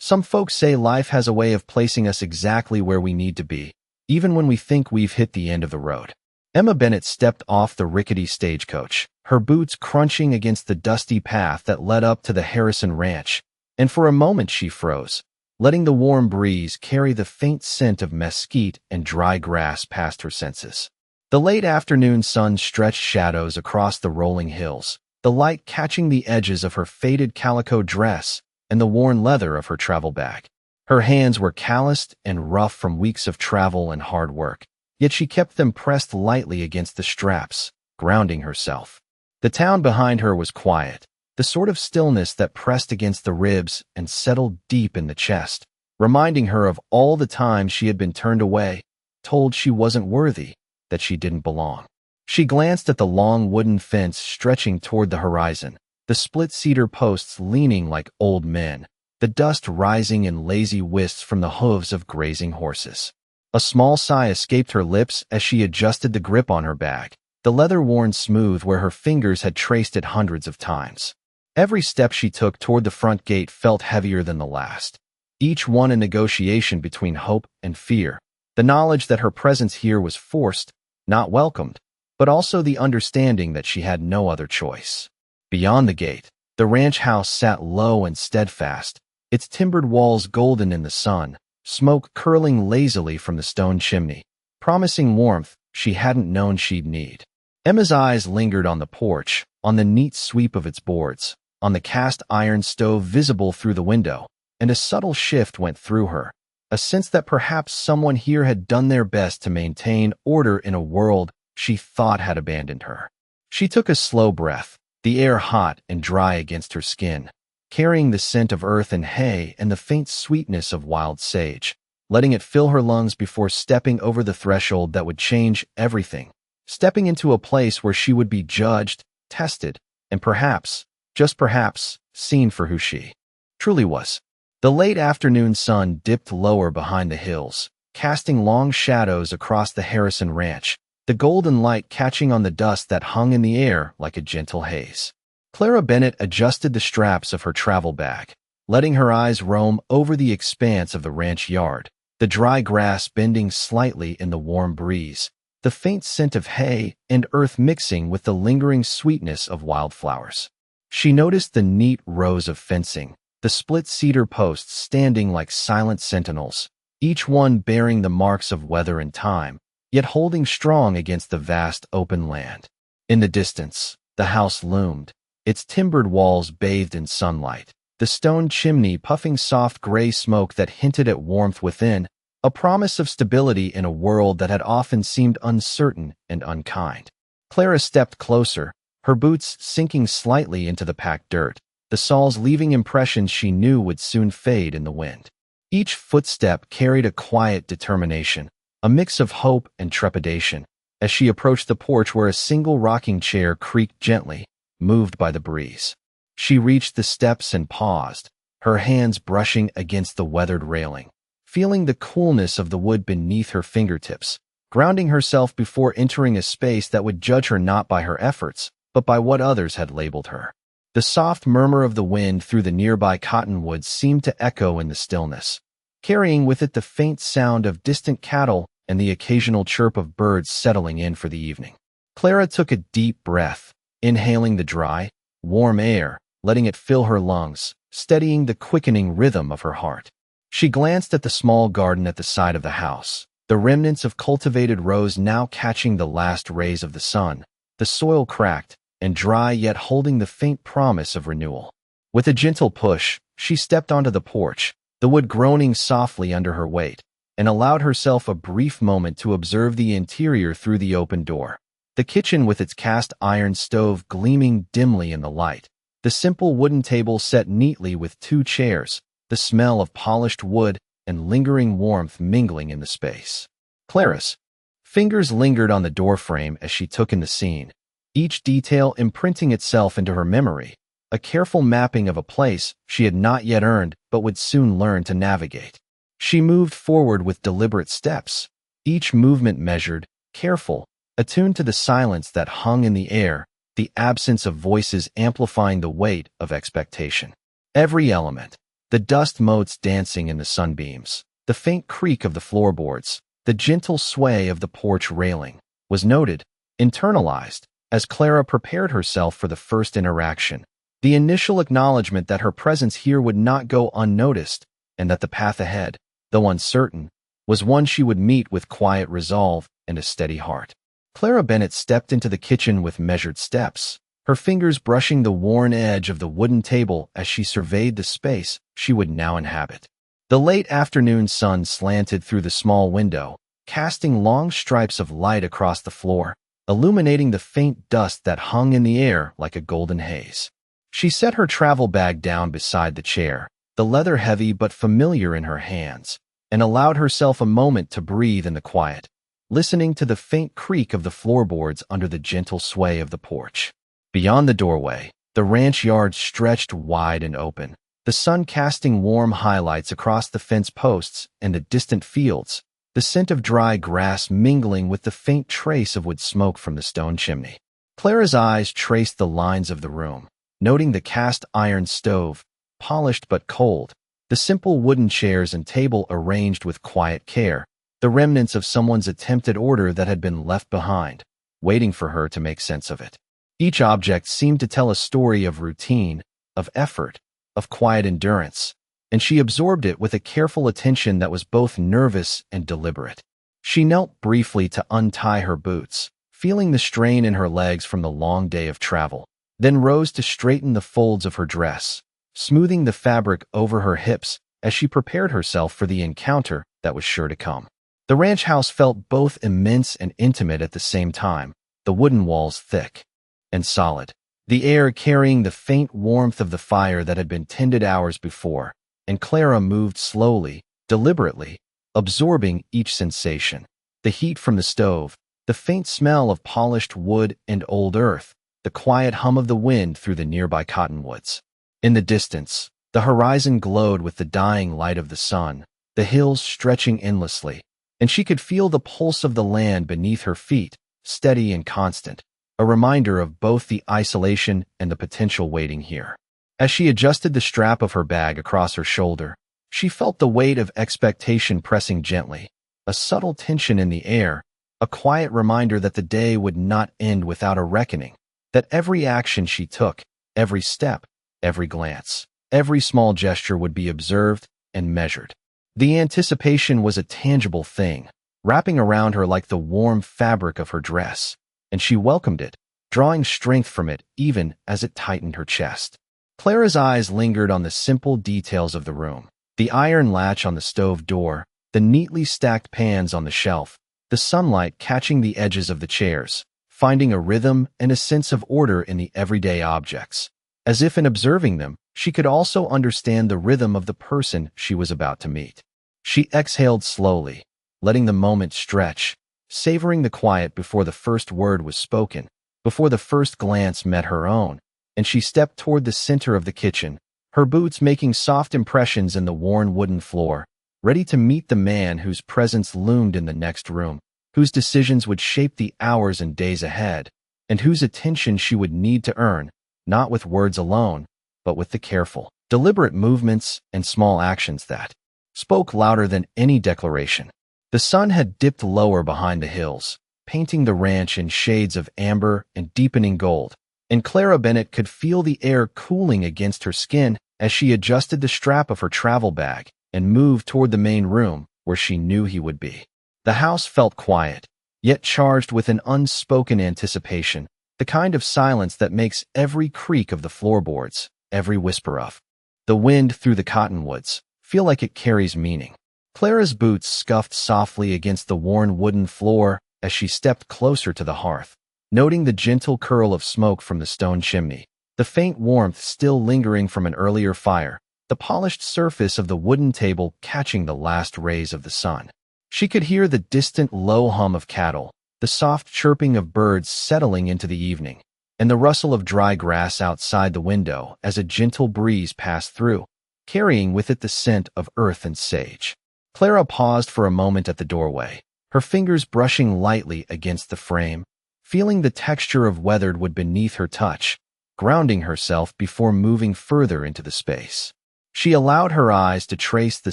Some folks say life has a way of placing us exactly where we need to be, even when we think we've hit the end of the road. Emma Bennett stepped off the rickety stagecoach, her boots crunching against the dusty path that led up to the Harrison Ranch, and for a moment she froze, letting the warm breeze carry the faint scent of mesquite and dry grass past her senses. The late afternoon sun stretched shadows across the rolling hills, the light catching the edges of her faded calico dress and the worn leather of her travel bag. Her hands were calloused and rough from weeks of travel and hard work, yet she kept them pressed lightly against the straps, grounding herself. The town behind her was quiet, the sort of stillness that pressed against the ribs and settled deep in the chest, reminding her of all the times she had been turned away, told she wasn't worthy, that she didn't belong. She glanced at the long wooden fence stretching toward the horizon, the split cedar posts leaning like old men, the dust rising in lazy wisps from the hooves of grazing horses. A small sigh escaped her lips as she adjusted the grip on her bag, the leather worn smooth where her fingers had traced it hundreds of times. Every step she took toward the front gate felt heavier than the last, each one a negotiation between hope and fear, the knowledge that her presence here was forced, not welcomed, but also the understanding that she had no other choice. Beyond the gate, the ranch house sat low and steadfast, its timbered walls golden in the sun, smoke curling lazily from the stone chimney, promising warmth she hadn't known she'd need. Emma's eyes lingered on the porch, on the neat sweep of its boards, on the cast iron stove visible through the window, and a subtle shift went through her, a sense that perhaps someone here had done their best to maintain order in a world she thought had abandoned her. She took a slow breath, the air hot and dry against her skin, carrying the scent of earth and hay and the faint sweetness of wild sage, letting it fill her lungs before stepping over the threshold that would change everything, stepping into a place where she would be judged, tested, and perhaps, just perhaps, seen for who she truly was. The late afternoon sun dipped lower behind the hills, casting long shadows across the Harrison Ranch, the golden light catching on the dust that hung in the air like a gentle haze. Clara Bennett adjusted the straps of her travel bag, letting her eyes roam over the expanse of the ranch yard, the dry grass bending slightly in the warm breeze, the faint scent of hay and earth mixing with the lingering sweetness of wildflowers. She noticed the neat rows of fencing, the split cedar posts standing like silent sentinels, each one bearing the marks of weather and time, yet holding strong against the vast open land. In the distance, the house loomed, its timbered walls bathed in sunlight, the stone chimney puffing soft gray smoke that hinted at warmth within, a promise of stability in a world that had often seemed uncertain and unkind. Clara stepped closer, her boots sinking slightly into the packed dirt, the soles leaving impressions she knew would soon fade in the wind. Each footstep carried a quiet determination, a mix of hope and trepidation, as she approached the porch where a single rocking chair creaked gently, moved by the breeze. She reached the steps and paused, her hands brushing against the weathered railing, feeling the coolness of the wood beneath her fingertips, grounding herself before entering a space that would judge her not by her efforts, but by what others had labeled her. The soft murmur of the wind through the nearby cottonwoods seemed to echo in the stillness, carrying with it the faint sound of distant cattle and the occasional chirp of birds settling in for the evening. Clara took a deep breath, inhaling the dry, warm air, letting it fill her lungs, steadying the quickening rhythm of her heart. She glanced at the small garden at the side of the house, the remnants of cultivated rows now catching the last rays of the sun, the soil cracked and dry yet holding the faint promise of renewal. With a gentle push, she stepped onto the porch, the wood groaning softly under her weight, and allowed herself a brief moment to observe the interior through the open door. The kitchen with its cast iron stove gleaming dimly in the light, the simple wooden table set neatly with 2 chairs, the smell of polished wood and lingering warmth mingling in the space. Clara's fingers lingered on the doorframe as she took in the scene, each detail imprinting itself into her memory, a careful mapping of a place she had not yet earned but would soon learn to navigate. She moved forward with deliberate steps, each movement measured, careful, attuned to the silence that hung in the air, the absence of voices amplifying the weight of expectation. Every element, the dust motes dancing in the sunbeams, the faint creak of the floorboards, the gentle sway of the porch railing, was noted, internalized, as Clara prepared herself for the first interaction. The initial acknowledgement that her presence here would not go unnoticed, and that the path ahead, though uncertain, was one she would meet with quiet resolve and a steady heart. Clara Bennett stepped into the kitchen with measured steps, her fingers brushing the worn edge of the wooden table as she surveyed the space she would now inhabit. The late afternoon sun slanted through the small window, casting long stripes of light across the floor, illuminating the faint dust that hung in the air like a golden haze. She set her travel bag down beside the chair, the leather heavy but familiar in her hands, and allowed herself a moment to breathe in the quiet, listening to the faint creak of the floorboards under the gentle sway of the porch. Beyond the doorway, the ranch yard stretched wide and open, the sun casting warm highlights across the fence posts and the distant fields, the scent of dry grass mingling with the faint trace of wood smoke from the stone chimney. Clara's eyes traced the lines of the room, noting the cast iron stove, polished but cold, the simple wooden chairs and table arranged with quiet care, the remnants of someone's attempted order that had been left behind, waiting for her to make sense of it. Each object seemed to tell a story of routine, of effort, of quiet endurance, and she absorbed it with a careful attention that was both nervous and deliberate. She knelt briefly to untie her boots, feeling the strain in her legs from the long day of travel, then rose to straighten the folds of her dress, smoothing the fabric over her hips as she prepared herself for the encounter that was sure to come. The ranch house felt both immense and intimate at the same time, the wooden walls thick and solid, the air carrying the faint warmth of the fire that had been tended hours before, and Clara moved slowly, deliberately, absorbing each sensation. The heat from the stove, the faint smell of polished wood and old earth, the quiet hum of the wind through the nearby cottonwoods. In the distance, the horizon glowed with the dying light of the sun, the hills stretching endlessly, and she could feel the pulse of the land beneath her feet, steady and constant, a reminder of both the isolation and the potential waiting here. As she adjusted the strap of her bag across her shoulder, she felt the weight of expectation pressing gently, a subtle tension in the air, a quiet reminder that the day would not end without a reckoning, that every action she took, every step, every glance, every small gesture would be observed and measured. The anticipation was a tangible thing, wrapping around her like the warm fabric of her dress, and she welcomed it, drawing strength from it even as it tightened her chest. Clara's eyes lingered on the simple details of the room, the iron latch on the stove door, the neatly stacked pans on the shelf, the sunlight catching the edges of the chairs, finding a rhythm and a sense of order in the everyday objects. As if in observing them, she could also understand the rhythm of the person she was about to meet. She exhaled slowly, letting the moment stretch, savoring the quiet before the first word was spoken, before the first glance met her own, and she stepped toward the center of the kitchen, her boots making soft impressions in the worn wooden floor, ready to meet the man whose presence loomed in the next room, whose decisions would shape the hours and days ahead, and whose attention she would need to earn, not with words alone, but with the careful, deliberate movements and small actions that spoke louder than any declaration. The sun had dipped lower behind the hills, painting the ranch in shades of amber and deepening gold, and Clara Bennett could feel the air cooling against her skin as she adjusted the strap of her travel bag and moved toward the main room where she knew he would be. The house felt quiet, yet charged with an unspoken anticipation, the kind of silence that makes every creak of the floorboards, every whisper of the wind through the cottonwoods, feel like it carries meaning. Clara's boots scuffed softly against the worn wooden floor as she stepped closer to the hearth, noting the gentle curl of smoke from the stone chimney, the faint warmth still lingering from an earlier fire, the polished surface of the wooden table catching the last rays of the sun. She could hear the distant low hum of cattle, the soft chirping of birds settling into the evening, and the rustle of dry grass outside the window as a gentle breeze passed through, carrying with it the scent of earth and sage. Clara paused for a moment at the doorway, her fingers brushing lightly against the frame, feeling the texture of weathered wood beneath her touch, grounding herself before moving further into the space. She allowed her eyes to trace the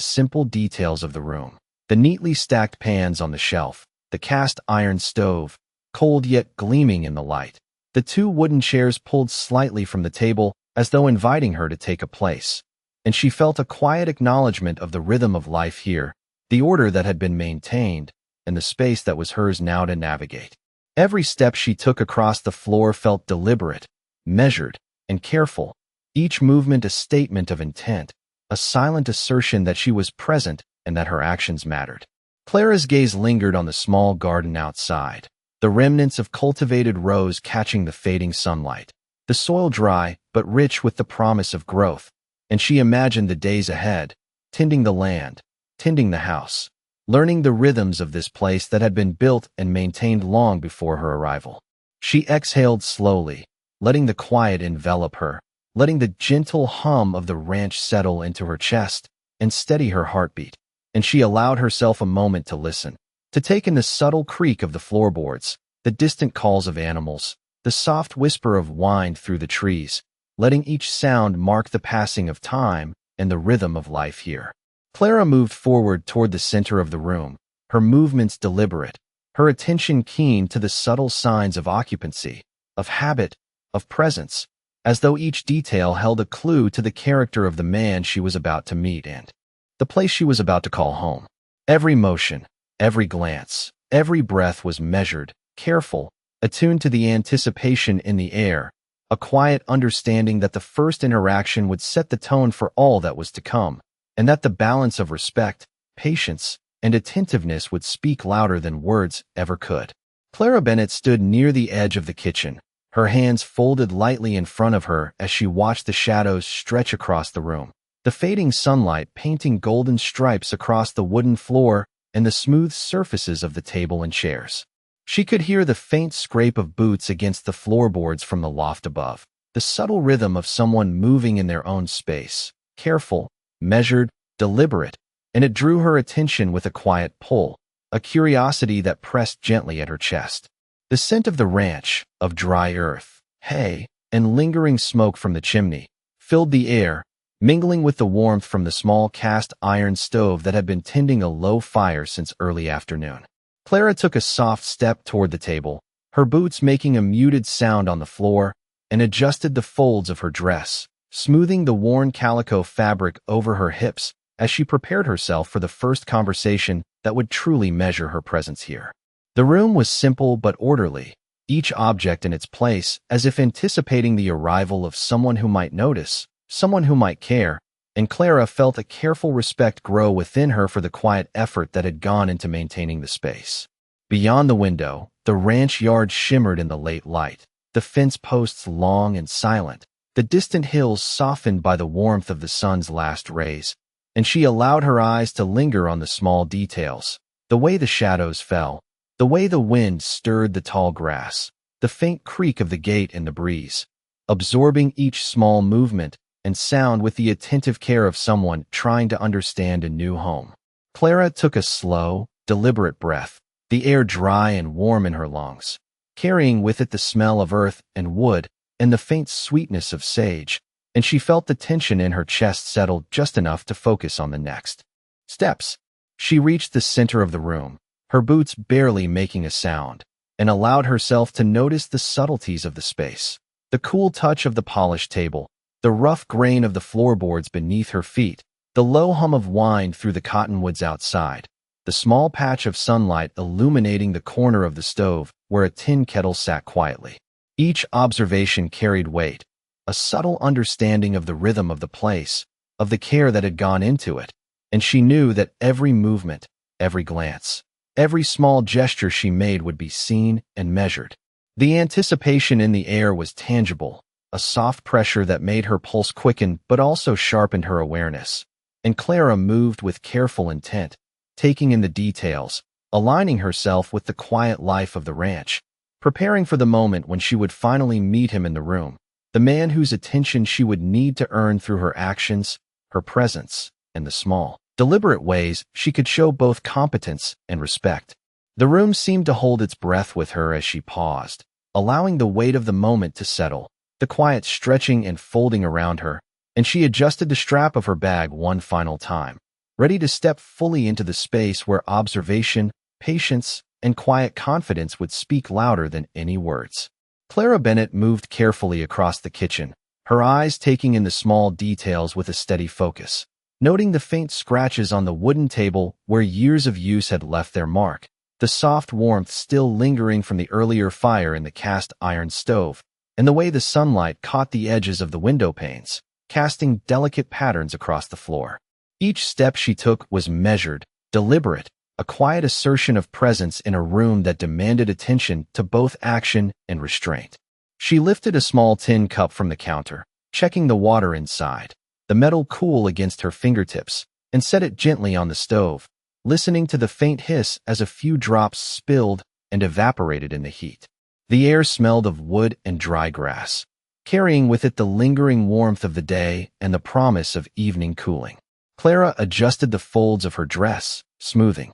simple details of the room. The neatly stacked pans on the shelf, the cast iron stove, cold yet gleaming in the light. The two wooden chairs pulled slightly from the table as though inviting her to take a place. And she felt a quiet acknowledgement of the rhythm of life here, the order that had been maintained, and the space that was hers now to navigate. Every step she took across the floor felt deliberate, measured, and careful, each movement a statement of intent, a silent assertion that she was present and that her actions mattered. Clara's gaze lingered on the small garden outside, the remnants of cultivated rows catching the fading sunlight, the soil dry but rich with the promise of growth, and she imagined the days ahead, tending the land, tending the house, learning the rhythms of this place that had been built and maintained long before her arrival. She exhaled slowly, letting the quiet envelop her, letting the gentle hum of the ranch settle into her chest and steady her heartbeat. And she allowed herself a moment to listen, to take in the subtle creak of the floorboards, the distant calls of animals, the soft whisper of wind through the trees, letting each sound mark the passing of time and the rhythm of life here. Clara moved forward toward the center of the room, her movements deliberate, her attention keen to the subtle signs of occupancy, of habit, of presence, as though each detail held a clue to the character of the man she was about to meet and the place she was about to call home. Every motion, every glance, every breath was measured, careful, attuned to the anticipation in the air, a quiet understanding that the first interaction would set the tone for all that was to come, and that the balance of respect, patience, and attentiveness would speak louder than words ever could. Clara Bennett stood near the edge of the kitchen, her hands folded lightly in front of her as she watched the shadows stretch across the room, the fading sunlight painting golden stripes across the wooden floor and the smooth surfaces of the table and chairs. She could hear the faint scrape of boots against the floorboards from the loft above, the subtle rhythm of someone moving in their own space, careful, measured, deliberate, and it drew her attention with a quiet pull, a curiosity that pressed gently at her chest. The scent of the ranch, of dry earth, hay, and lingering smoke from the chimney filled the air, mingling with the warmth from the small cast iron stove that had been tending a low fire since early afternoon. Clara took a soft step toward the table, her boots making a muted sound on the floor, and adjusted the folds of her dress, smoothing the worn calico fabric over her hips as she prepared herself for the first conversation that would truly measure her presence here. The room was simple but orderly, each object in its place as if anticipating the arrival of someone who might notice, someone who might care, and Clara felt a careful respect grow within her for the quiet effort that had gone into maintaining the space. Beyond the window, the ranch yard shimmered in the late light, the fence posts long and silent, the distant hills softened by the warmth of the sun's last rays, and she allowed her eyes to linger on the small details, the way the shadows fell, the way the wind stirred the tall grass, the faint creak of the gate in the breeze, absorbing each small movement and sound with the attentive care of someone trying to understand a new home. Clara took a slow, deliberate breath, the air dry and warm in her lungs, carrying with it the smell of earth and wood and the faint sweetness of sage, and she felt the tension in her chest settle just enough to focus on the next steps. She reached the center of the room, her boots barely making a sound, and allowed herself to notice the subtleties of the space, the cool touch of the polished table, the rough grain of the floorboards beneath her feet, the low hum of wind through the cottonwoods outside, the small patch of sunlight illuminating the corner of the stove where a tin kettle sat quietly. Each observation carried weight, a subtle understanding of the rhythm of the place, of the care that had gone into it, and she knew that every movement, every glance, every small gesture she made would be seen and measured. The anticipation in the air was tangible, a soft pressure that made her pulse quicken but also sharpened her awareness, and Clara moved with careful intent, taking in the details, aligning herself with the quiet life of the ranch, preparing for the moment when she would finally meet him in the room, the man whose attention she would need to earn through her actions, her presence, and the small, deliberate ways she could show both competence and respect. The room seemed to hold its breath with her as she paused, allowing the weight of the moment to settle, the quiet stretching and folding around her, and she adjusted the strap of her bag one final time, ready to step fully into the space where observation, patience, and quiet confidence would speak louder than any words. Clara Bennett moved carefully across the kitchen, her eyes taking in the small details with a steady focus, noting the faint scratches on the wooden table where years of use had left their mark, the soft warmth still lingering from the earlier fire in the cast iron stove, and the way the sunlight caught the edges of the window panes, casting delicate patterns across the floor. Each step she took was measured, deliberate, a quiet assertion of presence in a room that demanded attention to both action and restraint. She lifted a small tin cup from the counter, checking the water inside, the metal cool against her fingertips, and set it gently on the stove, listening to the faint hiss as a few drops spilled and evaporated in the heat. The air smelled of wood and dry grass, carrying with it the lingering warmth of the day and the promise of evening cooling. Clara adjusted the folds of her dress, smoothing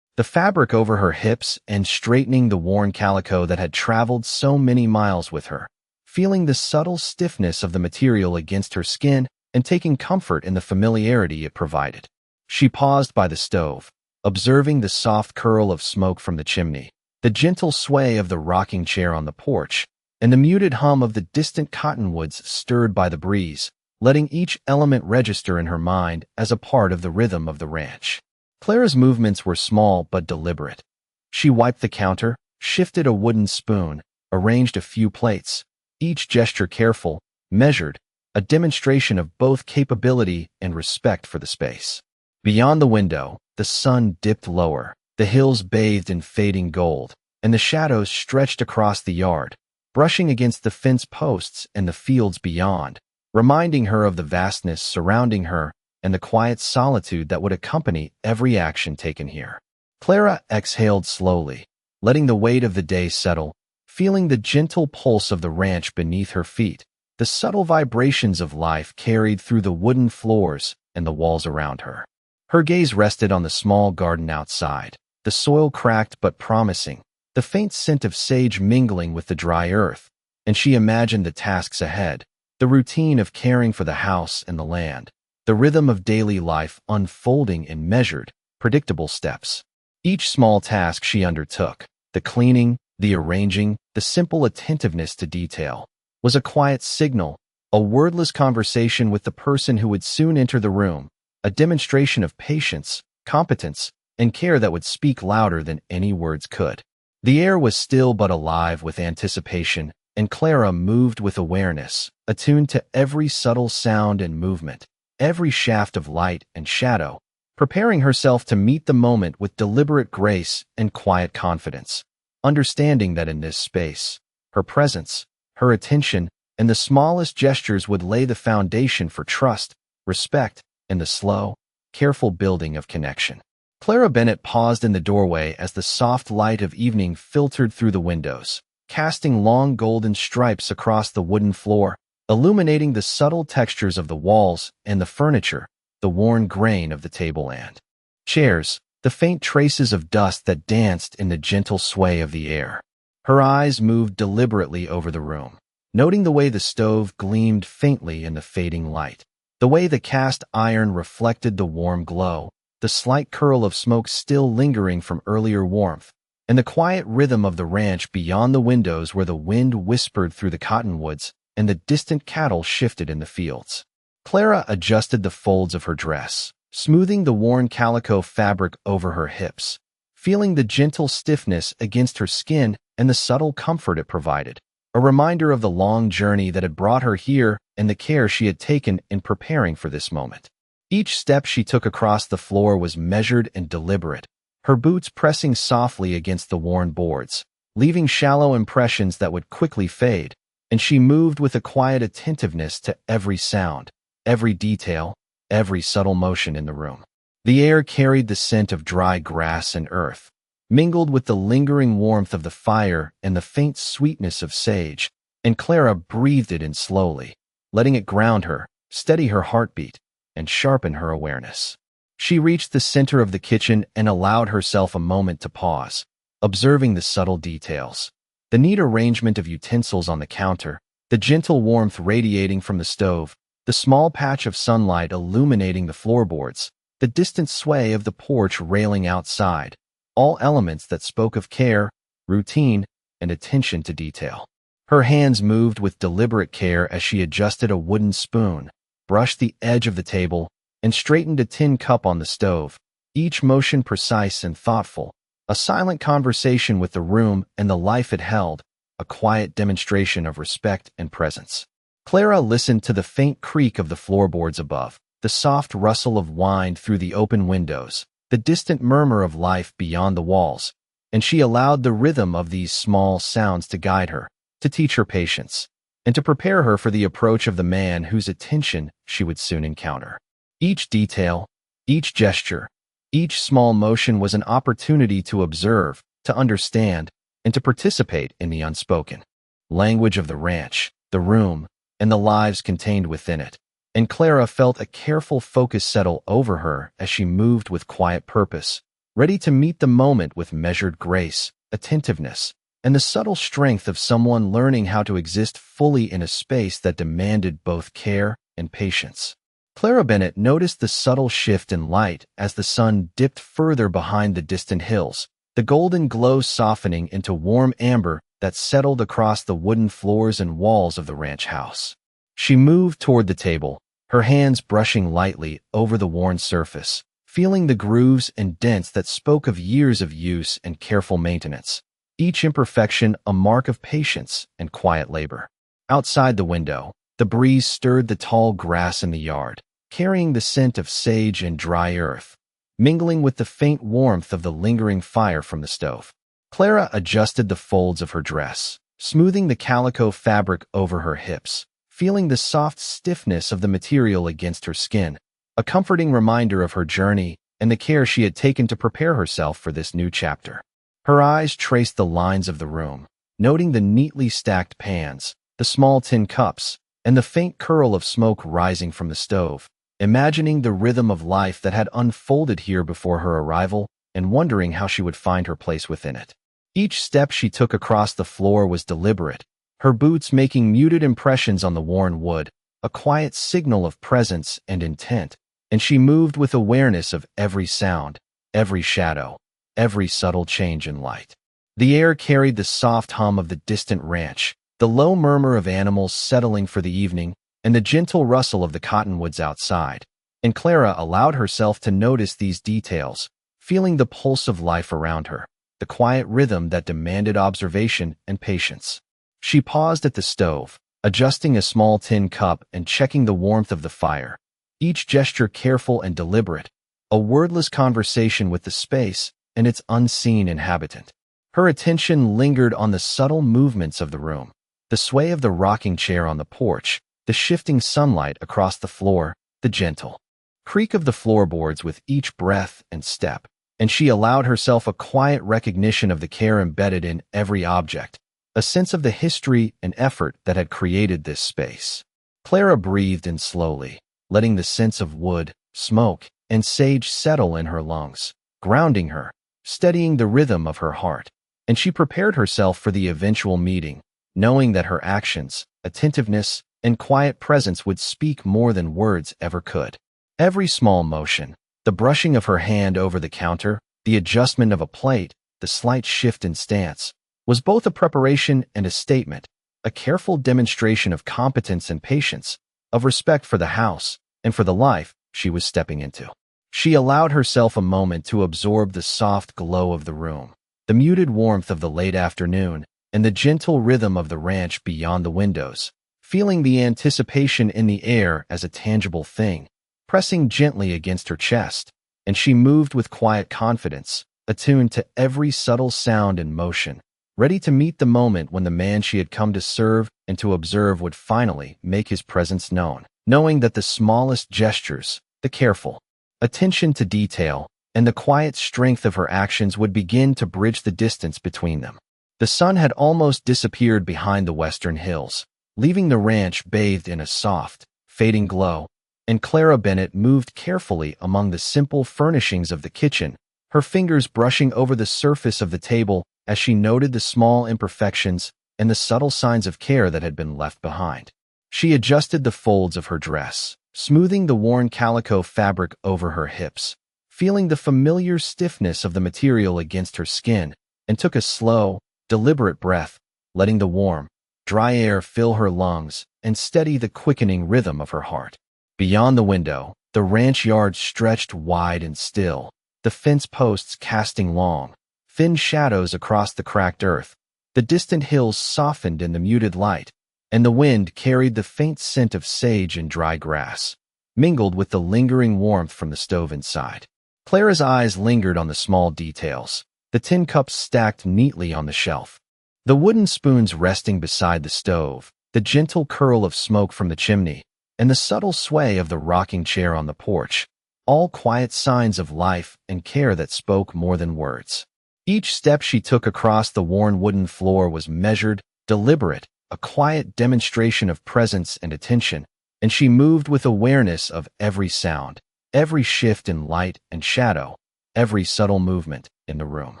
the fabric over her hips and straightening the worn calico that had traveled so many miles with her, feeling the subtle stiffness of the material against her skin and taking comfort in the familiarity it provided. She paused by the stove, observing the soft curl of smoke from the chimney, the gentle sway of the rocking chair on the porch, and the muted hum of the distant cottonwoods stirred by the breeze, letting each element register in her mind as a part of the rhythm of the ranch. Clara's movements were small but deliberate. She wiped the counter, shifted a wooden spoon, arranged a few plates, each gesture careful, measured, a demonstration of both capability and respect for the space. Beyond the window, the sun dipped lower, the hills bathed in fading gold, and the shadows stretched across the yard, brushing against the fence posts and the fields beyond, reminding her of the vastness surrounding her and the quiet solitude that would accompany every action taken here. Clara exhaled slowly, letting the weight of the day settle, feeling the gentle pulse of the ranch beneath her feet, the subtle vibrations of life carried through the wooden floors and the walls around her. Her gaze rested on the small garden outside, the soil cracked but promising, the faint scent of sage mingling with the dry earth, and she imagined the tasks ahead, the routine of caring for the house and the land, the rhythm of daily life unfolding in measured, predictable steps. Each small task she undertook, the cleaning, the arranging, the simple attentiveness to detail, was a quiet signal, a wordless conversation with the person who would soon enter the room, a demonstration of patience, competence, and care that would speak louder than any words could. The air was still but alive with anticipation, and Clara moved with awareness, attuned to every subtle sound and movement, every shaft of light and shadow, preparing herself to meet the moment with deliberate grace and quiet confidence, understanding that in this space, her presence, her attention, and the smallest gestures would lay the foundation for trust, respect, and the slow, careful building of connection. Clara Bennett paused in the doorway as the soft light of evening filtered through the windows, casting long golden stripes across the wooden floor, illuminating the subtle textures of the walls and the furniture, the worn grain of the table and chairs, the faint traces of dust that danced in the gentle sway of the air. Her eyes moved deliberately over the room, noting the way the stove gleamed faintly in the fading light, the way the cast iron reflected the warm glow, the slight curl of smoke still lingering from earlier warmth, and the quiet rhythm of the ranch beyond the windows where the wind whispered through the cottonwoods and the distant cattle shifted in the fields. Clara adjusted the folds of her dress, smoothing the worn calico fabric over her hips, feeling the gentle stiffness against her skin and the subtle comfort it provided, a reminder of the long journey that had brought her here and the care she had taken in preparing for this moment. Each step she took across the floor was measured and deliberate, her boots pressing softly against the worn boards, leaving shallow impressions that would quickly fade, and she moved with a quiet attentiveness to every sound, every detail, every subtle motion in the room. The air carried the scent of dry grass and earth, mingled with the lingering warmth of the fire and the faint sweetness of sage, and Clara breathed it in slowly, letting it ground her, steady her heartbeat, and sharpen her awareness. She reached the center of the kitchen and allowed herself a moment to pause, observing the subtle details. The neat arrangement of utensils on the counter, the gentle warmth radiating from the stove, the small patch of sunlight illuminating the floorboards, the distant sway of the porch railing outside, all elements that spoke of care, routine, and attention to detail. Her hands moved with deliberate care as she adjusted a wooden spoon, brushed the edge of the table, and straightened a tin cup on the stove, each motion precise and thoughtful, a silent conversation with the room and the life it held, a quiet demonstration of respect and presence. Clara listened to the faint creak of the floorboards above, the soft rustle of wind through the open windows, the distant murmur of life beyond the walls, and she allowed the rhythm of these small sounds to guide her, to teach her patience, and to prepare her for the approach of the man whose attention she would soon encounter. Each detail, each gesture, each small motion was an opportunity to observe, to understand, and to participate in the unspoken language of the ranch, the room, and the lives contained within it. And Clara felt a careful focus settle over her as she moved with quiet purpose, ready to meet the moment with measured grace, attentiveness, and the subtle strength of someone learning how to exist fully in a space that demanded both care and patience. Clara Bennett noticed the subtle shift in light as the sun dipped further behind the distant hills, the golden glow softening into warm amber that settled across the wooden floors and walls of the ranch house. She moved toward the table, her hands brushing lightly over the worn surface, feeling the grooves and dents that spoke of years of use and careful maintenance, each imperfection a mark of patience and quiet labor. Outside the window, the breeze stirred the tall grass in the yard, carrying the scent of sage and dry earth, mingling with the faint warmth of the lingering fire from the stove. Clara adjusted the folds of her dress, smoothing the calico fabric over her hips, feeling the soft stiffness of the material against her skin, a comforting reminder of her journey and the care she had taken to prepare herself for this new chapter. Her eyes traced the lines of the room, noting the neatly stacked pans, the small tin cups, and the faint curl of smoke rising from the stove, imagining the rhythm of life that had unfolded here before her arrival and wondering how she would find her place within it. Each step she took across the floor was deliberate, her boots making muted impressions on the worn wood, a quiet signal of presence and intent, and she moved with awareness of every sound, every shadow, every subtle change in light. The air carried the soft hum of the distant ranch, the low murmur of animals settling for the evening, and the gentle rustle of the cottonwoods outside, and Clara allowed herself to notice these details, feeling the pulse of life around her, the quiet rhythm that demanded observation and patience. She paused at the stove, adjusting a small tin cup and checking the warmth of the fire, each gesture careful and deliberate, a wordless conversation with the space and its unseen inhabitant. Her attention lingered on the subtle movements of the room, the sway of the rocking chair on the porch, the shifting sunlight across the floor, the gentle creak of the floorboards with each breath and step, and she allowed herself a quiet recognition of the care embedded in every object, a sense of the history and effort that had created this space. Clara breathed in slowly, letting the scents of wood, smoke, and sage settle in her lungs, grounding her, steadying the rhythm of her heart, and she prepared herself for the eventual meeting, knowing that her actions, attentiveness, and quiet presence would speak more than words ever could. Every small motion, the brushing of her hand over the counter, the adjustment of a plate, the slight shift in stance, was both a preparation and a statement, a careful demonstration of competence and patience, of respect for the house and for the life she was stepping into. She allowed herself a moment to absorb the soft glow of the room, the muted warmth of the late afternoon, and the gentle rhythm of the ranch beyond the windows, feeling the anticipation in the air as a tangible thing, pressing gently against her chest, and she moved with quiet confidence, attuned to every subtle sound and motion, ready to meet the moment when the man she had come to serve and to observe would finally make his presence known, knowing that the smallest gestures, the careful attention to detail, and the quiet strength of her actions would begin to bridge the distance between them. The sun had almost disappeared behind the western hills, leaving the ranch bathed in a soft, fading glow, and Clara Bennett moved carefully among the simple furnishings of the kitchen, her fingers brushing over the surface of the table as she noted the small imperfections and the subtle signs of care that had been left behind. She adjusted the folds of her dress, smoothing the worn calico fabric over her hips, feeling the familiar stiffness of the material against her skin, and took a slow, deliberate breath, letting the warm, dry air fill her lungs and steady the quickening rhythm of her heart. Beyond the window, the ranch yard stretched wide and still, the fence posts casting long, thin shadows across the cracked earth. The distant hills softened in the muted light, and the wind carried the faint scent of sage and dry grass, mingled with the lingering warmth from the stove inside. Clara's eyes lingered on the small details, the tin cups stacked neatly on the shelf, the wooden spoons resting beside the stove, the gentle curl of smoke from the chimney, and the subtle sway of the rocking chair on the porch, all quiet signs of life and care that spoke more than words. Each step she took across the worn wooden floor was measured, deliberate, a quiet demonstration of presence and attention, and she moved with awareness of every sound, every shift in light and shadow, every subtle movement in the room.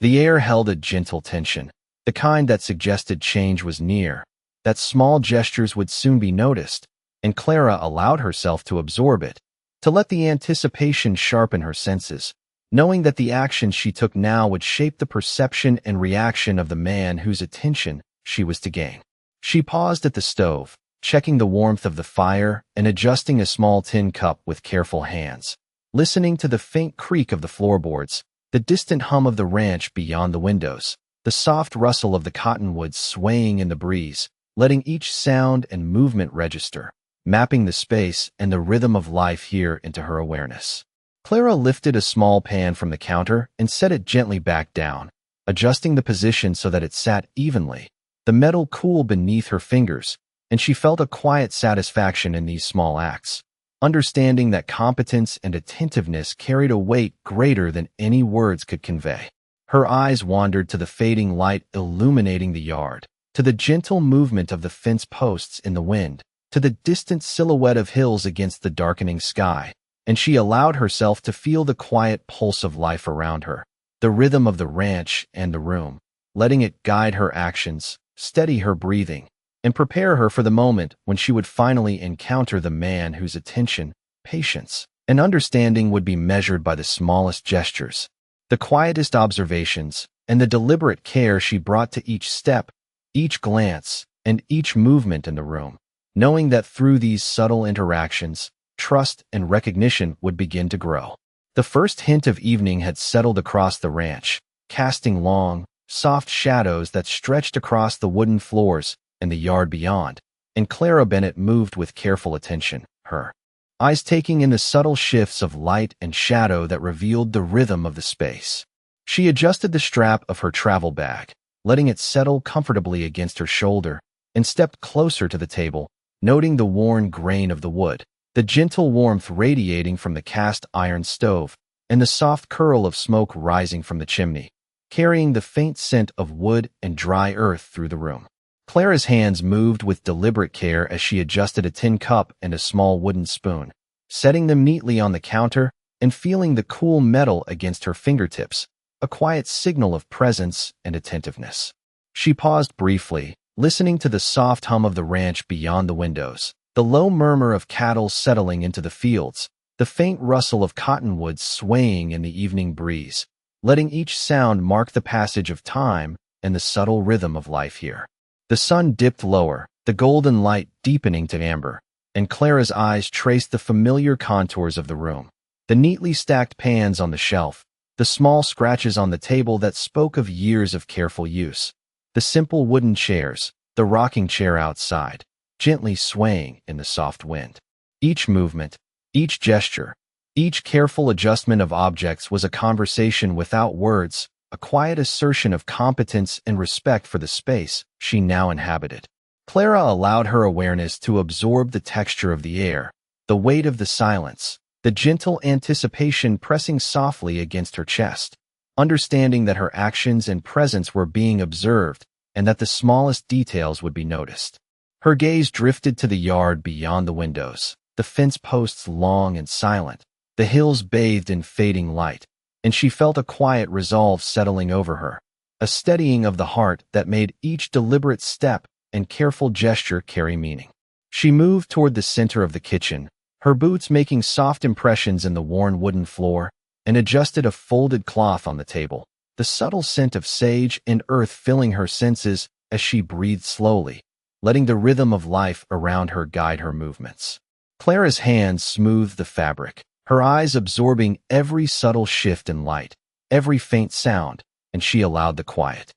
The air held a gentle tension, the kind that suggested change was near, that small gestures would soon be noticed, and Clara allowed herself to absorb it, to let the anticipation sharpen her senses, knowing that the actions she took now would shape the perception and reaction of the man whose attention she was to gain. She paused at the stove, checking the warmth of the fire and adjusting a small tin cup with careful hands, listening to the faint creak of the floorboards, the distant hum of the ranch beyond the windows, the soft rustle of the cottonwoods swaying in the breeze, letting each sound and movement register, mapping the space and the rhythm of life here into her awareness. Clara lifted a small pan from the counter and set it gently back down, adjusting the position so that it sat evenly, the metal cool beneath her fingers, and she felt a quiet satisfaction in these small acts, understanding that competence and attentiveness carried a weight greater than any words could convey. Her eyes wandered to the fading light illuminating the yard, to the gentle movement of the fence posts in the wind, to the distant silhouette of hills against the darkening sky, and she allowed herself to feel the quiet pulse of life around her, the rhythm of the ranch and the room, letting it guide her actions, steady her breathing, and prepare her for the moment when she would finally encounter the man whose attention, patience, and understanding would be measured by the smallest gestures, the quietest observations, and the deliberate care she brought to each step, each glance, and each movement in the room, knowing that through these subtle interactions, trust and recognition would begin to grow. The first hint of evening had settled across the ranch, casting long, soft shadows that stretched across the wooden floors and the yard beyond, and Clara Bennett moved with careful attention, her eyes taking in the subtle shifts of light and shadow that revealed the rhythm of the space. She adjusted the strap of her travel bag, letting it settle comfortably against her shoulder, and stepped closer to the table, noting the worn grain of the wood, the gentle warmth radiating from the cast iron stove, and the soft curl of smoke rising from the chimney, carrying the faint scent of wood and dry earth through the room. Clara's hands moved with deliberate care as she adjusted a tin cup and a small wooden spoon, setting them neatly on the counter and feeling the cool metal against her fingertips, a quiet signal of presence and attentiveness. She paused briefly, listening to the soft hum of the ranch beyond the windows, the low murmur of cattle settling into the fields, the faint rustle of cottonwoods swaying in the evening breeze, letting each sound mark the passage of time and the subtle rhythm of life here. The sun dipped lower, the golden light deepening to amber, and Clara's eyes traced the familiar contours of the room, the neatly stacked pans on the shelf, the small scratches on the table that spoke of years of careful use, the simple wooden chairs, the rocking chair outside, gently swaying in the soft wind. Each movement, each gesture, each careful adjustment of objects was a conversation without words, a quiet assertion of competence and respect for the space she now inhabited. Clara allowed her awareness to absorb the texture of the air, the weight of the silence, the gentle anticipation pressing softly against her chest, understanding that her actions and presence were being observed and that the smallest details would be noticed. Her gaze drifted to the yard beyond the windows, the fence posts long and silent, the hills bathed in fading light, and she felt a quiet resolve settling over her, a steadying of the heart that made each deliberate step and careful gesture carry meaning. She moved toward the center of the kitchen, her boots making soft impressions in the worn wooden floor, and adjusted a folded cloth on the table, the subtle scent of sage and earth filling her senses as she breathed slowly, letting the rhythm of life around her guide her movements. Clara's hands smoothed the fabric, her eyes absorbing every subtle shift in light, every faint sound, and she allowed the quiet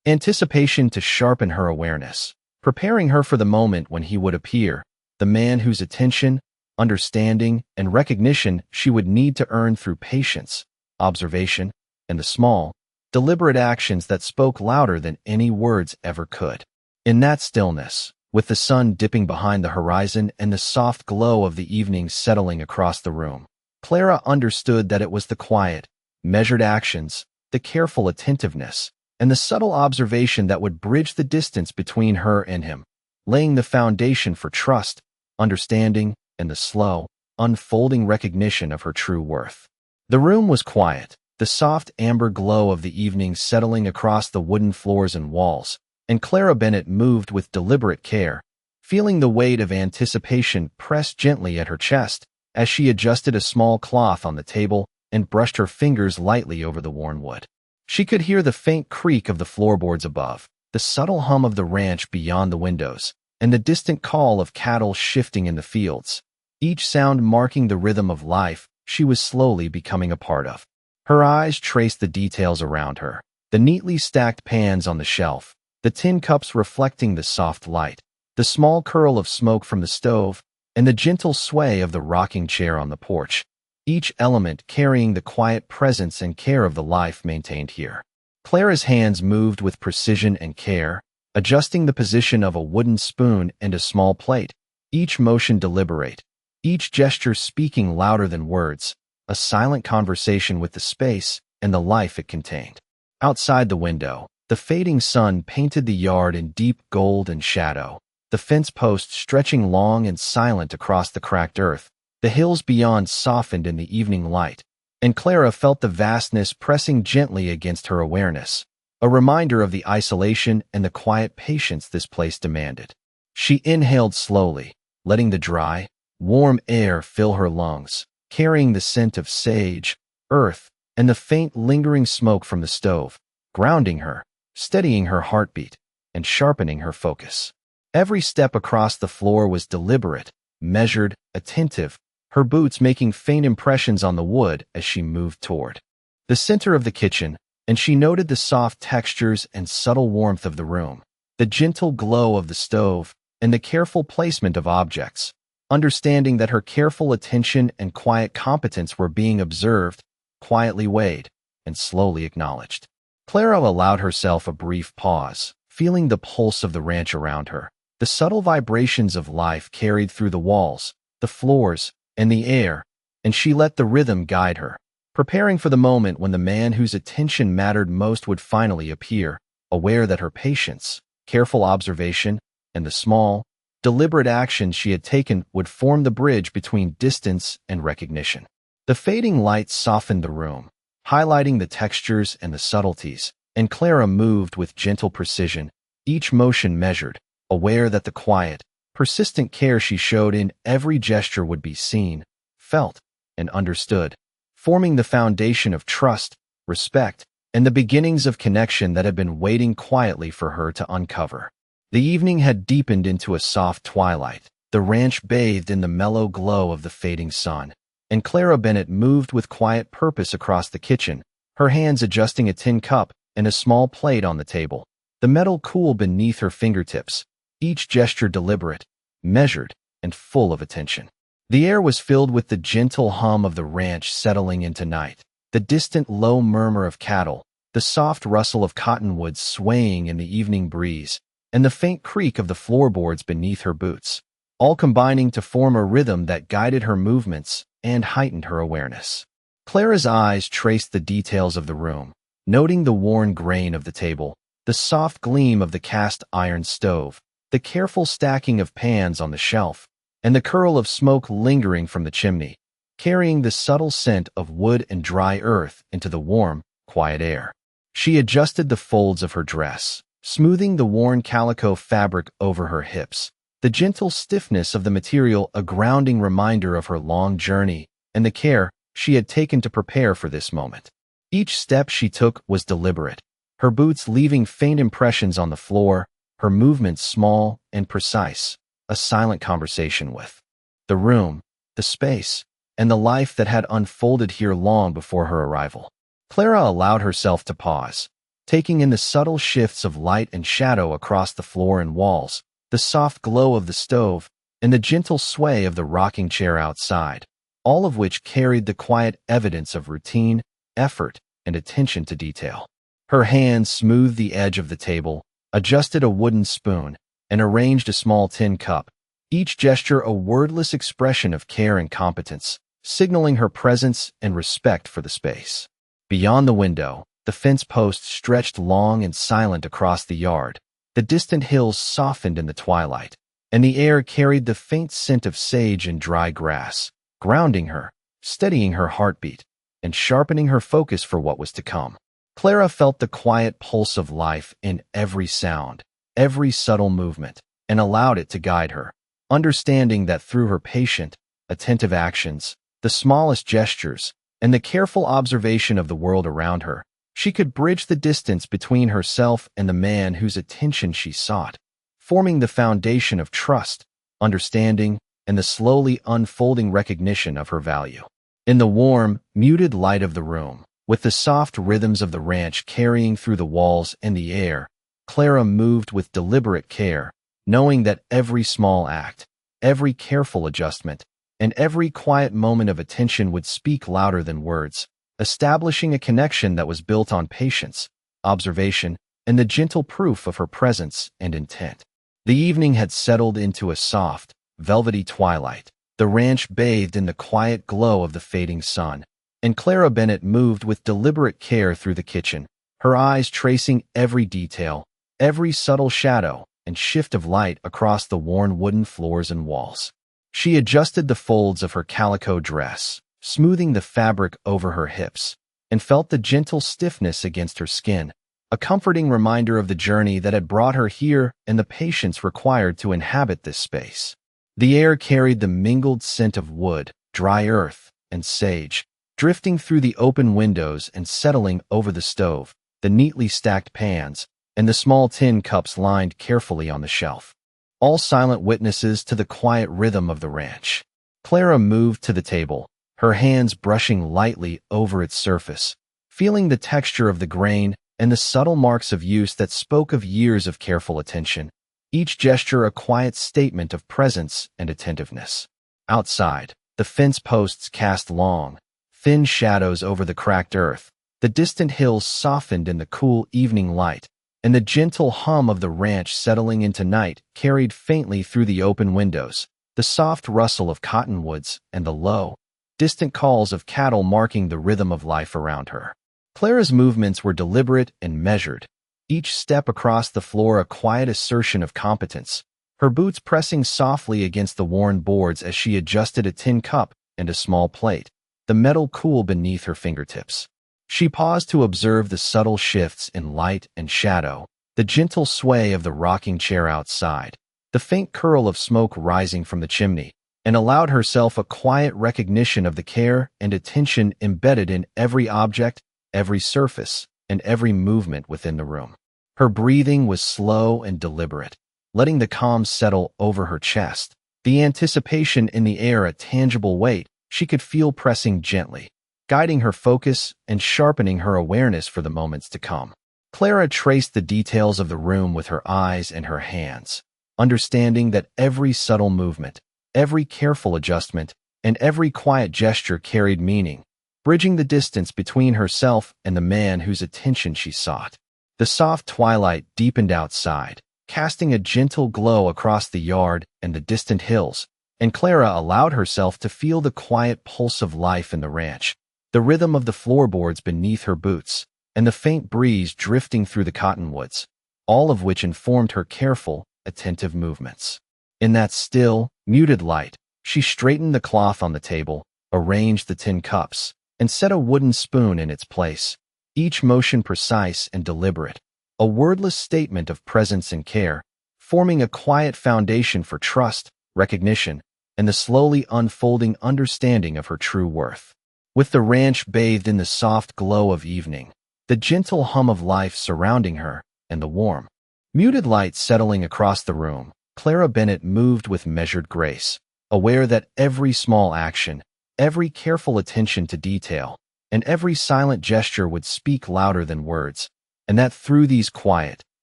anticipation to sharpen her awareness, preparing her for the moment when he would appear, the man whose attention, understanding, and recognition she would need to earn through patience, observation, and the small, deliberate actions that spoke louder than any words ever could. In that stillness, with the sun dipping behind the horizon and the soft glow of the evening settling across the room, Clara understood that it was the quiet, measured actions, the careful attentiveness, and the subtle observation that would bridge the distance between her and him, laying the foundation for trust, understanding, and the slow, unfolding recognition of her true worth. The room was quiet, the soft amber glow of the evening settling across the wooden floors and walls, and Clara Bennett moved with deliberate care, feeling the weight of anticipation press gently at her chest as she adjusted a small cloth on the table and brushed her fingers lightly over the worn wood. She could hear the faint creak of the floorboards above, the subtle hum of the ranch beyond the windows, and the distant call of cattle shifting in the fields, each sound marking the rhythm of life she was slowly becoming a part of. Her eyes traced the details around her, the neatly stacked pans on the shelf, the tin cups reflecting the soft light, the small curl of smoke from the stove, and the gentle sway of the rocking chair on the porch, each element carrying the quiet presence and care of the life maintained here. Clara's hands moved with precision and care, adjusting the position of a wooden spoon and a small plate, each motion deliberate, each gesture speaking louder than words, a silent conversation with the space and the life it contained. Outside the window, the fading sun painted the yard in deep gold and shadow, the fence posts stretching long and silent across the cracked earth. The hills beyond softened in the evening light, and Clara felt the vastness pressing gently against her awareness, a reminder of the isolation and the quiet patience this place demanded. She inhaled slowly, letting the dry, warm air fill her lungs, carrying the scent of sage, earth, and the faint lingering smoke from the stove, grounding her, steadying her heartbeat, and sharpening her focus. Every step across the floor was deliberate, measured, attentive, her boots making faint impressions on the wood as she moved toward the center of the kitchen, and she noted the soft textures and subtle warmth of the room, the gentle glow of the stove, and the careful placement of objects, understanding that her careful attention and quiet competence were being observed, quietly weighed, and slowly acknowledged. Clara allowed herself a brief pause, feeling the pulse of the ranch around her, the subtle vibrations of life carried through the walls, the floors, and the air, and she let the rhythm guide her, preparing for the moment when the man whose attention mattered most would finally appear, aware that her patience, careful observation, and the small, deliberate actions she had taken would form the bridge between distance and recognition. The fading light softened the room, highlighting the textures and the subtleties, and Clara moved with gentle precision, each motion measured, aware that the quiet, persistent care she showed in every gesture would be seen, felt, and understood, forming the foundation of trust, respect, and the beginnings of connection that had been waiting quietly for her to uncover. The evening had deepened into a soft twilight, the ranch bathed in the mellow glow of the fading sun, and Clara Bennett moved with quiet purpose across the kitchen, her hands adjusting a tin cup and a small plate on the table, the metal cool beneath her fingertips, each gesture deliberate, measured, and full of attention. The air was filled with the gentle hum of the ranch settling into night, the distant low murmur of cattle, the soft rustle of cottonwoods swaying in the evening breeze, and the faint creak of the floorboards beneath her boots, all combining to form a rhythm that guided her movements and heightened her awareness. Clara's eyes traced the details of the room, noting the worn grain of the table, the soft gleam of the cast iron stove, the careful stacking of pans on the shelf, and the curl of smoke lingering from the chimney, carrying the subtle scent of wood and dry earth into the warm, quiet air. She adjusted the folds of her dress, smoothing the worn calico fabric over her hips, the gentle stiffness of the material a grounding reminder of her long journey and the care she had taken to prepare for this moment. Each step she took was deliberate, her boots leaving faint impressions on the floor, her movements small and precise, a silent conversation with the room, the space, and the life that had unfolded here long before her arrival. Clara allowed herself to pause, taking in the subtle shifts of light and shadow across the floor and walls, the soft glow of the stove, and the gentle sway of the rocking chair outside, all of which carried the quiet evidence of routine, effort, and attention to detail. Her hands smoothed the edge of the table, adjusted a wooden spoon, and arranged a small tin cup, each gesture a wordless expression of care and competence, signaling her presence and respect for the space. Beyond the window, the fence post stretched long and silent across the yard. The distant hills softened in the twilight, and the air carried the faint scent of sage and dry grass, grounding her, steadying her heartbeat, and sharpening her focus for what was to come. Clara felt the quiet pulse of life in every sound, every subtle movement, and allowed it to guide her, understanding that through her patient, attentive actions, the smallest gestures, and the careful observation of the world around her, she could bridge the distance between herself and the man whose attention she sought, forming the foundation of trust, understanding, and the slowly unfolding recognition of her value. In the warm, muted light of the room, with the soft rhythms of the ranch carrying through the walls and the air, Clara moved with deliberate care, knowing that every small act, every careful adjustment, and every quiet moment of attention would speak louder than words, establishing a connection that was built on patience, observation, and the gentle proof of her presence and intent. The evening had settled into a soft, velvety twilight. The ranch bathed in the quiet glow of the fading sun, and Clara Bennett moved with deliberate care through the kitchen, her eyes tracing every detail, every subtle shadow and shift of light across the worn wooden floors and walls. She adjusted the folds of her calico dress, smoothing the fabric over her hips, and felt the gentle stiffness against her skin, a comforting reminder of the journey that had brought her here and the patience required to inhabit this space. The air carried the mingled scent of wood, dry earth, and sage, drifting through the open windows and settling over the stove, the neatly stacked pans, and the small tin cups lined carefully on the shelf, all silent witnesses to the quiet rhythm of the ranch. Clara moved to the table, her hands brushing lightly over its surface, feeling the texture of the grain and the subtle marks of use that spoke of years of careful attention, each gesture a quiet statement of presence and attentiveness. Outside, the fence posts cast long, thin shadows over the cracked earth, the distant hills softened in the cool evening light, and the gentle hum of the ranch settling into night carried faintly through the open windows, the soft rustle of cottonwoods and the low, distant calls of cattle marking the rhythm of life around her. Clara's movements were deliberate and measured, each step across the floor a quiet assertion of competence, her boots pressing softly against the worn boards as she adjusted a tin cup and a small plate, the metal cool beneath her fingertips. She paused to observe the subtle shifts in light and shadow, the gentle sway of the rocking chair outside, the faint curl of smoke rising from the chimney, and allowed herself a quiet recognition of the care and attention embedded in every object, every surface, and every movement within the room. Her breathing was slow and deliberate, letting the calm settle over her chest, the anticipation in the air a tangible weight she could feel pressing gently, guiding her focus and sharpening her awareness for the moments to come. Clara traced the details of the room with her eyes and her hands, understanding that every subtle movement, every careful adjustment, and every quiet gesture carried meaning, bridging the distance between herself and the man whose attention she sought. The soft twilight deepened outside, casting a gentle glow across the yard and the distant hills, and Clara allowed herself to feel the quiet pulse of life in the ranch, the rhythm of the floorboards beneath her boots, and the faint breeze drifting through the cottonwoods, all of which informed her careful, attentive movements. In that still, muted light, she straightened the cloth on the table, arranged the tin cups, and set a wooden spoon in its place, each motion precise and deliberate, a wordless statement of presence and care, forming a quiet foundation for trust, recognition, and the slowly unfolding understanding of her true worth. With the ranch bathed in the soft glow of evening, the gentle hum of life surrounding her, and the warm, muted light settling across the room, Clara Bennett moved with measured grace, aware that every small action, every careful attention to detail, and every silent gesture would speak louder than words, and that through these quiet,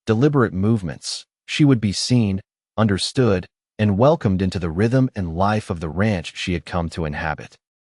deliberate movements, she would be seen, understood, and welcomed into the rhythm and life of the ranch she had come to inhabit.